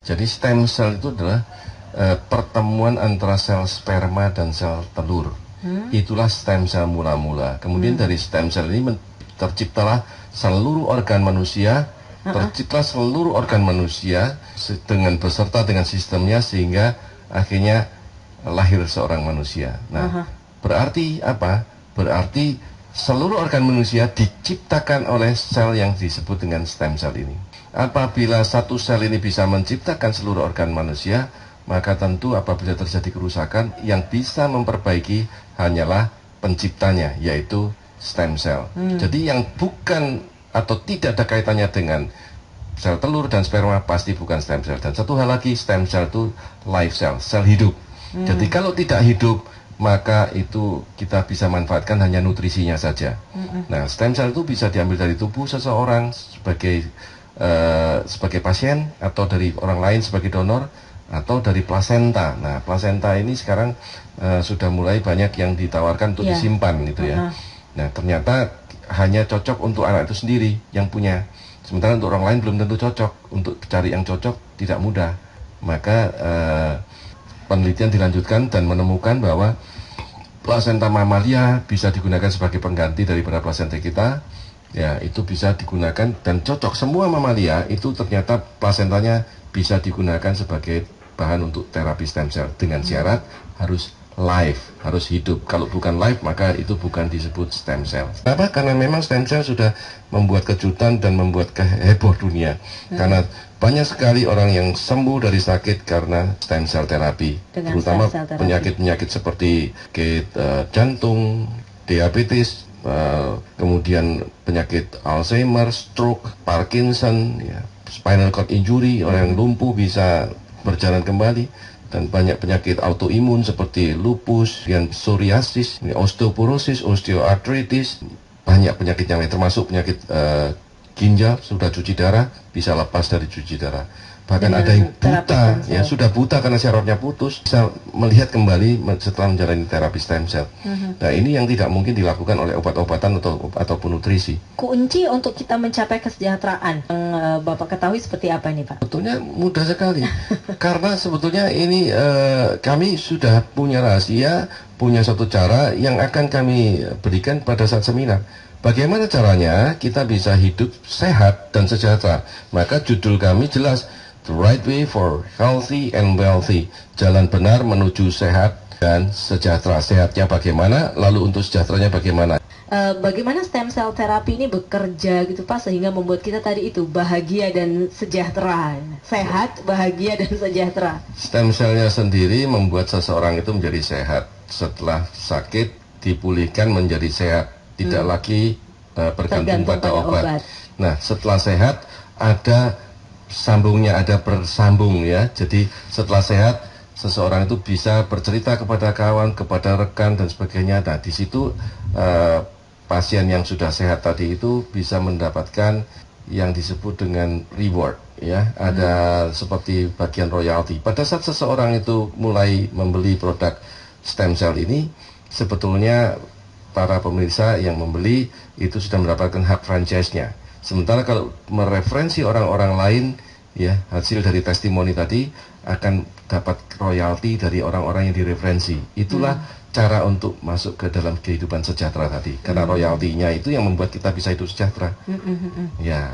Jadi stem cell itu adalah pertemuan antara sel sperma dan sel telur. Itulah stem cell mula-mula. Kemudian dari stem cell ini terciptalah seluruh organ manusia, tercipta seluruh organ manusia dengan beserta dengan sistemnya sehingga akhirnya lahir seorang manusia. Nah, berarti apa? Berarti seluruh organ manusia diciptakan oleh sel yang disebut dengan stem cell ini. Apabila satu sel ini bisa menciptakan seluruh organ manusia, maka tentu apabila terjadi kerusakan, yang bisa memperbaiki hanyalah penciptanya, yaitu stem cell. Jadi yang bukan atau tidak ada kaitannya dengan sel telur dan sperma pasti bukan stem cell. Dan satu hal lagi, stem cell itu life cell, sel hidup. Jadi kalau tidak hidup, maka itu kita bisa manfaatkan hanya nutrisinya saja. Nah, stem cell itu bisa diambil dari tubuh seseorang sebagai pasien, atau dari orang lain sebagai donor, atau dari plasenta. Nah, plasenta ini sekarang sudah mulai banyak yang ditawarkan untuk disimpan gitu ya. Nah, ternyata hanya cocok untuk anak itu sendiri yang punya. Sementara untuk orang lain belum tentu cocok. Untuk cari yang cocok tidak mudah. Maka penelitian dilanjutkan dan menemukan bahwa plasenta mamalia bisa digunakan sebagai pengganti daripada plasenta kita. Ya, itu bisa digunakan dan cocok. Semua mamalia itu ternyata plasentanya bisa digunakan sebagai bahan untuk terapi stem cell dengan syarat harus live, harus hidup. Kalau bukan live, maka itu bukan disebut stem cell. Kenapa? Karena memang stem cell sudah membuat kejutan dan membuat heboh dunia. Karena banyak sekali orang yang sembuh dari sakit karena stem cell terapi, terutama penyakit-penyakit seperti jantung, diabetes, kemudian penyakit Alzheimer, stroke, Parkinson, ya, spinal cord injury, orang yang lumpuh bisa berjalan kembali, dan banyak penyakit autoimun seperti lupus, psoriasis, osteoporosis, osteoartritis, banyak penyakit yang lain termasuk penyakit ginjal, sudah cuci darah bisa lepas dari cuci darah. Bahkan ada yang buta, ya sudah buta karena syarafnya putus, bisa melihat kembali setelah menjalani terapi stem cell. Nah, ini yang tidak mungkin dilakukan oleh obat-obatan ataupun nutrisi. Kunci untuk kita mencapai kesejahteraan yang Bapak ketahui seperti apa nih, Pak? Sebetulnya mudah sekali. Karena sebetulnya ini kami sudah punya rahasia, punya satu cara yang akan kami berikan pada saat seminar. Bagaimana caranya kita bisa hidup sehat dan sejahtera? Maka judul kami jelas, The Right Way for Healthy and Wealthy. Jalan benar menuju sehat dan sejahtera. Sehatnya bagaimana, lalu untuk sejahteranya bagaimana? Bagaimana stem cell terapi ini bekerja gitu Pak, sehingga membuat kita tadi itu bahagia dan sejahtera. Sehat, bahagia, dan sejahtera. Stem cellnya sendiri membuat seseorang itu menjadi sehat. Setelah sakit, dipulihkan menjadi sehat. Tidak lagi bergantung pada obat. Nah, setelah sehat ada sambungnya, ada bersambung ya. Jadi setelah sehat seseorang itu bisa bercerita kepada kawan, kepada rekan dan sebagainya. Nah, di situ pasien yang sudah sehat tadi itu bisa mendapatkan yang disebut dengan reward ya. Ada seperti bagian royalti. Pada saat seseorang itu mulai membeli produk stem cell ini, sebetulnya para pemirsa yang membeli itu sudah mendapatkan hak franchise-nya. Sementara kalau mereferensi orang-orang lain, ya hasil dari testimoni tadi akan dapat royalti dari orang-orang yang direferensi. Itulah cara untuk masuk ke dalam kehidupan sejahtera tadi. Karena royaltinya itu yang membuat kita bisa hidup sejahtera. Ya.